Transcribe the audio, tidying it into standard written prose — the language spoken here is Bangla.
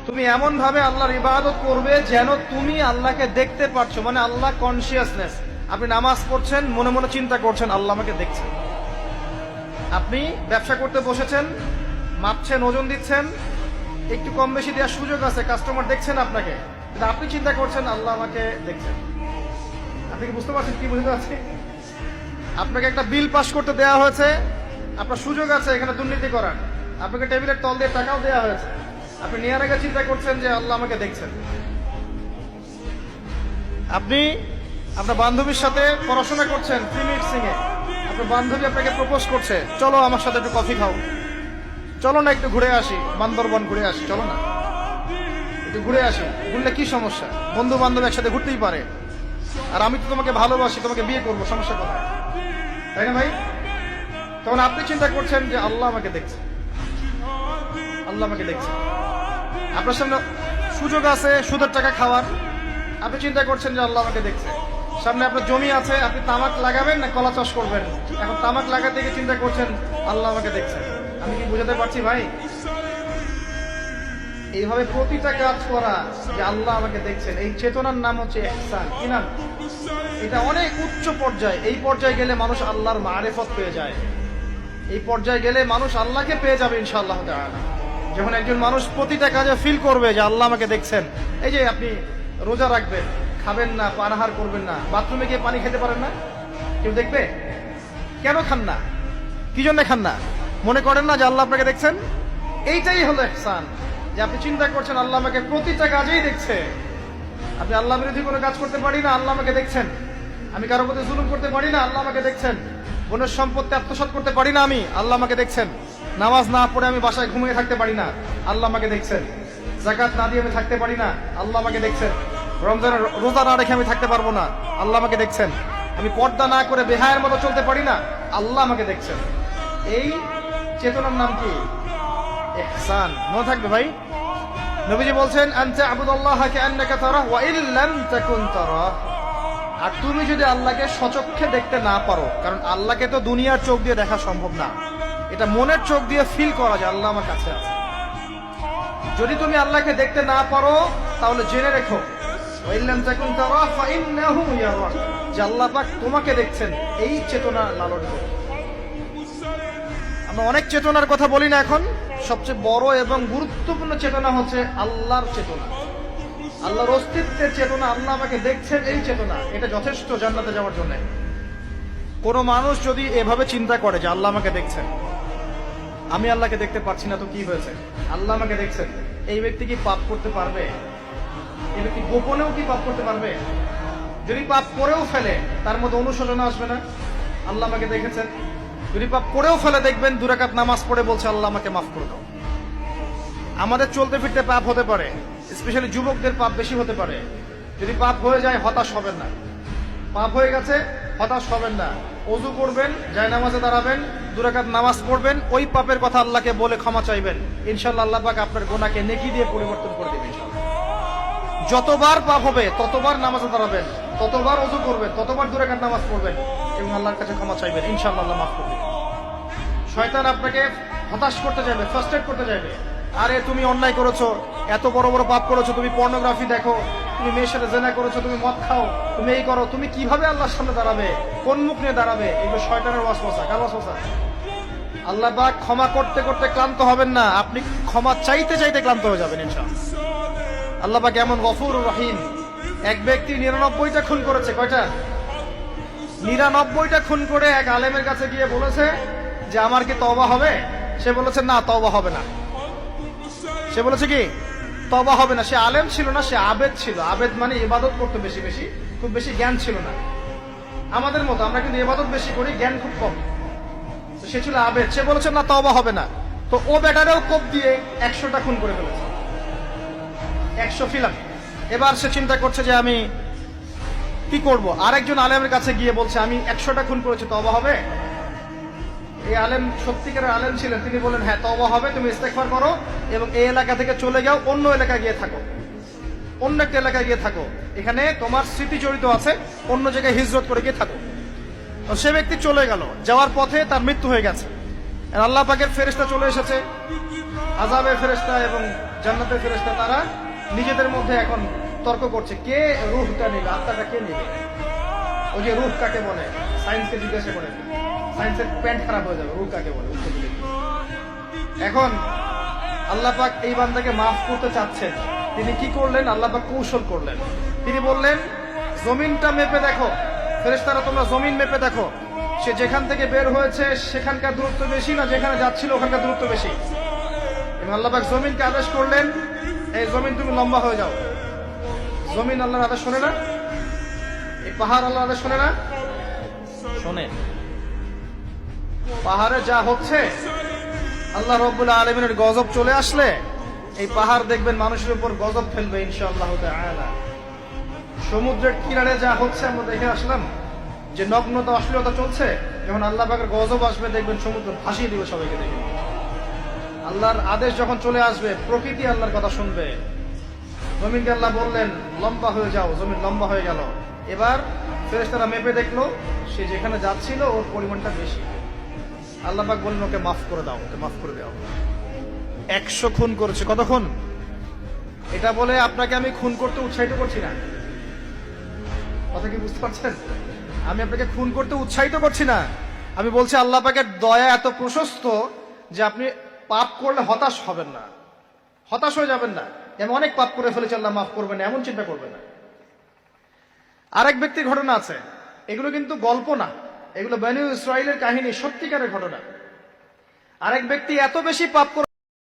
তুমি এমন ভাবে আল্লাহর ইবাদত করবে যেন তুমি আল্লাহকে দেখতে পারছো, মানে আল্লাহ কনসিয়াসনেস। আপনি নামাজ পড়ছেন, মনে মনে চিন্তা করছেন আল্লাহ আমাকে দেখছেন। আপনি ব্যবসা করতে বসেছেন, মাপছেন, ওজন দিচ্ছেন, একটু কম বেশি দেওয়ার সুযোগ আছে, কাস্টমার দেখছেন আপনাকে, কিন্তু আপনি চিন্তা করছেন আল্লাহ আমাকে দেখছেন। আপনি কি বুঝতে পারছেন কি বুঝতে পারছি? আপনাকে একটা বিল পাস করতে দেওয়া হয়েছে, আপনার সুযোগ আছে এখানে দুর্নীতি করার, আপনাকে টেবিলের তল দিয়ে টাকাও দেওয়া হয়েছে, আপনি নেওয়ার আগে চিন্তা করছেন যে আল্লাহ আমাকে দেখছেন। আপনি আপনার বান্ধবীর সাথে পড়াশোনা করছেন, প্রি মিক্সিং এ আপনার বান্ধবী আপনাকে প্রপোজ করছে, চলো আমার সাথে একটু কফি খাও, চলো না একটু ঘুরে আসি, বান্দরবন ঘুরে আসি, চলো না একটু ঘুরে আসি। ঘুরলে কি সমস্যা? বন্ধু বান্ধব একসাথে ঘুরতেই পারে। আর আমি তো তোমাকে ভালোবাসি, তোমাকে বিয়ে করবো, সমস্যা কোথায়? তাই না ভাই? তখন আপনি চিন্তা করছেন যে আল্লাহ আমাকে দেখছে, আল্লাহ আমাকে দেখছে। আপনার সামনে সুযোগ আছে সুদের টাকা খাওয়ার, আপনি চিন্তা করছেন যে আল্লাহ আমাকে দেখছে। সামনে আপনার জমি আছে, আপনি তামাক লাগাবেন না কলা চাষ করবেন, এখন তামাক লাগাতে গিয়ে চিন্তা করছেন আল্লাহ আমাকে দেখছে। আমি কি বুঝাতে পারছি ভাই? এইভাবে প্রতিটা কাজ করা যে আল্লাহ আমাকে দেখছেন, এই চেতনার নাম হচ্ছে ইহসান। কি নাম? এটা অনেক উচ্চ পর্যায়ে। এই পর্যায়ে গেলে মানুষ আল্লাহর মারিফত পেয়ে যায়। এই পর্যায়ে গেলে মানুষ আল্লাহকে পেয়ে যাবে ইনশাআল্লাহ তাআলা। যখন একজন মানুষ প্রতিটা কাজে ফিল করবে যে আল্লাহ আমাকে দেখছেন। এই যে আপনি রোজা রাখবেন, খাবেন না, পানাহার করবেন না, বাথরুমে গিয়ে পানি খেতে পারেন না, কেউ দেখবে? কেন খান না? কি জন্য খান না? মনে করেন না যে আল্লাহ আপনাকে দেখছেন? এইটাই হলো ইহসান, যে আপনি চিন্তা করছেন আল্লাহ আমাকে প্রতিটা কাজেই দেখছে। আপনি আল্লাহ বিরোধী কোনো কাজ করতে পারি না, আল্লাহ আমাকে দেখছেন। আমি কারো প্রতি জুলুম করতে পারি না, আল্লাহ আমাকে দেখছেন। বোনের সম্পত্তি আত্মসাৎ করতে পারি না আমি, আল্লাহ আমাকে দেখছেন। নামাজ না পড়ে আমি বাসায় ঘুমিয়ে থাকতে পারি না, আল্লাহ আমাকে দেখছেন। যাকাত না দিয়ে আমি থাকতে পারি না, আল্লাহ আমাকে দেখছেন। রমজানের রোজা না রেখে আমি থাকতে পারবো না, আল্লাহ আমাকে দেখছেন। আমি পর্দা না করে বেহায়ের মতো চলতে পারি না, আল্লাহ আমাকে দেখছেন। এই চেতনার নাম কি? ইহসান। মনে থাকবে ভাই। নবীজি বলছেন আনতা আবুদুল্লাহ কাআন্নাকা তারাহ ওয়া ইন লাম তাকুন তারাহ। আর তুমি যদি আল্লাহকে সচক্ষে দেখতে না পারো, কারণ আল্লাহকে তো দুনিয়ার চোখ দিয়ে দেখা সম্ভব না, এটা মনের চোখ দিয়ে ফিল করা যায় আল্লাহ আমার কাছে আছে। যদি তুমি আল্লাহকে দেখতে না পারো তাহলে জেনে রেখো ওয়া ইন লাম তাকুন তারাহ ফাইন্নাহু ইয়ারাক, যে আল্লাহ পাক তোমাকে দেখছেন। এই চেতনা লালন করো। আমরা অনেক চেতনার কথা বলি না এখন, সবচেয়ে বড় এবং গুরুত্বপূর্ণ চেতনা হচ্ছে আল্লাহর চেতনা, আল্লাহর অস্তিত্বের চেতনা। আল্লাহ আমাকে দেখছেন, এই চেতনা, এটা যথেষ্ট জান্নাতে যাওয়ার জন্য। কোনো মানুষ যদি এভাবে চিন্তা করে যে আল্লাহ আমাকে দেখছেন, আমি আল্লাহকে দেখতে পাচ্ছি না, তো কি হয়েছে? আল্লাহ আমাকে দেখছেন, এই ব্যক্তি কি পাপ করতে পারবে? এই ব্যক্তি গোপনেও কি পাপ করতে পারবে? যদি পাপ করেও ফেলে তার মধ্যে অনুশোচনা আসবে না? আল্লাহ আমাকে দেখেছেন। যদি পাপ করেও ফেলে দেখবেন 2 রাকাত নামাজ পড়ে বলছে আল্লাহ আমাকে মাফ করে দাও। আমাদের চলতে ফিরতে পাপ হতে পারে, স্পেশালি যুবকদের পাপ বেশি হতে পারে। যদি পাপ হয়ে যায় হতাশ হবেন না। পাপ হয়ে গেছে হতাশ হবেন না। ওযু করবেন, জায়নামাজে দাঁড়াবেন, 2 রাকাত নামাজ পড়বেন, ওই পাপের কথা আল্লাহকে বলে ক্ষমা চাইবেন। ইনশাআল্লাহ আল্লাহ পাক আপনার গুনাহকে নেকি দিয়ে পরিবর্তন করে দিবেন ইনশাআল্লাহ। যতবার পাপ হবে ততবার নামাজে দাঁড়াবেন, ততবার ওযু করবেন, ততবার 2 রাকাত নামাজ পড়বেন এবং আল্লাহর কাছে ক্ষমা চাইবেন। ইনশাআল্লাহ আল্লাহ মাফ করবেন। শয়তান আপনাকে হতাশ করতে যাবে, ফ্রাস্ট্রেট করতে যাবে। আরে তুমি অন্যায় করেছো, এত বড় বড় পাপ করেছো, তুমি পর্নোগ্রাফি দেখো, তুমি মেয়ের সাথে জেনা করেছো, তুমি মদ খাও, তুমি এই করো, তুমি কিভাবে আল্লাহর সামনে দাঁড়াবে? কোন মুখ নিয়ে দাঁড়াবে? এগুলো শয়তানের ওয়াসওয়াসা। কার ওয়াসওয়াসা? আল্লাহ পাক ক্ষমা করতে করতে ক্লান্ত হবেন না, আপনি ক্ষমা চাইতে চাইতে ক্লান্ত হয়ে যাবেন ইনশাআল্লাহ। আল্লাহ পাক এমন গফুরুর রহিম। এক ব্যক্তি 99টা খুন করেছে। কয়টা? 99টা খুন করে এক আলেমের কাছে গিয়ে বলেছে যে আমার কি তওবা হবে? সে বলেছে না, তওবা হবে না। সে বলেছে কি? তওবা হবে না। সে আলেম ছিল না, সে আবেদ ছিল। আবেদ মানে ইবাদত করতে বেশি বেশি, খুব বেশি জ্ঞান ছিল না। আমাদের মতো আমরা কিন্তু ইবাদত বেশি করি, জ্ঞান খুব কম। তো সে ছিল আবেদ, সে বলেছে না তওবা হবে না। তো ও বেটারেও কোপ দিয়ে 100টা খুন করে ফেলেছে, 100 ফিলাম। এবার সে চিন্তা করছে যে আমি কি করব। আরেকজন আলেমের কাছে গিয়ে বলছে আমি 100টা খুন করেছি, তওবা হবে? এই আলেম সত্যিকারের আলেম ছিলেন, তিনি বলেন হ্যাঁ তওবা হবে, তুমি ইস্তেগফার করো এবং এই এলাকা থেকে চলে যাও, অন্য এলাকায় গিয়ে থাকো, অন্য একটা এলাকায় গিয়ে থাকো, এখানে তোমার স্মৃতি জড়িত আছে, অন্য জায়গায় হিজরত করে গিয়ে থাকো। সে ব্যক্তি চলে গেল, যাওয়ার পথে তার মৃত্যু হয়ে গেছে। আল্লাহ পাকের ফেরেশতা চলে এসেছে, আযাবের ফেরেশতা এবং জান্নাতের ফেরেশতা তারা নিজেদের মধ্যে এখন তর্ক করছে কে রূহটা নেবে, আত্মাটা কে নেবে। ওই যে রূহ কাকে বলে, সায়েন্সকে জিজ্ঞাসা করেন, সায়েন্সের প্যান্ট খারাপ হয়ে যাবে, রূহ কাকে বলে উত্তর দিলে। এখন আল্লাহ পাক এই বান্দাকে মাফ করতে চাচ্ছেন। তিনি কি করলেন? আল্লাহ পাক কৌশল করলেন। তিনি বললেন জমিনটা মেপে দেখো, ফেরেশতারা তোমরা জমিন মেপে দেখো, সে যেখান থেকে বের হয়েছে সেখানকার দূরত্ব বেশি না যেখানে যাচ্ছিল ওখানকার দূরত্ব বেশি। এবং আল্লাহ পাক জমিনকে আদেশ করলেন এই জমিন তুমি লম্বা হয়ে যাও। জমিন আল্লাহর আদেশ শোনে না? এই পাহাড় আল্লাহর আদেশ শোনে না? শোনে। পাহাড়ে যা হচ্ছে, আল্লাহ রাব্বুল আলামিনের গজব চলে আসলে এই পাহাড় দেখবেন মানুষের উপর গজব ফেলবে ইনশাআল্লাহ তাআলা। সমুদ্রের কিনারে যা হচ্ছে আমরা দেখে আসলাম যে নগ্নতা অশ্লীলতা চলছে, যখন আল্লাহ পাকের গজব আসবে দেখবেন সমুদ্র ভাসিয়ে দিবে সবাইকে। দেখবেন আল্লাহর আদেশ যখন চলে আসবে প্রকৃতি আল্লাহর কথা শুনবে। জমিনকে আল্লাহ বললেন লম্বা হয়ে যাও, জমিন লম্বা হয়ে গেল। এবার ফেরেশতারা মেপে দেখলো সে যেখানে যাচ্ছিল ওর পরিমাণটা বেশি। আল্লাহ পাক বললেন ওকে মাফ করে দাও, ওকে মাফ করে দাও। 100 খুন করেছে। কত খুন? এটা বলে আপনাকে আমি খুন করতে উৎসাহিত করছি না, কথা কি বুঝতে পারছেন? আমি আপনাকে খুন করতে উৎসাহিত করছি না। আমি বলছি আল্লাহ পাকের দয়া এত প্রশস্ত যে আপনি পাপ করলে হতাশ হবেন না, হতাশ হয়ে যাবেন না। আমি অনেক পাপ করে ফেলেছি আল্লাহ মাফ করবেন না, এমন চিন্তা করবেন না। আরেক ব্যক্তির ঘটনা আছে, এগুলো কিন্তু গল্প না, এগুলো বনী ইসরাইলের কাহিনী, সত্যিকারের ঘটনা। আরেক ব্যক্তি এত বেশি পাপ করে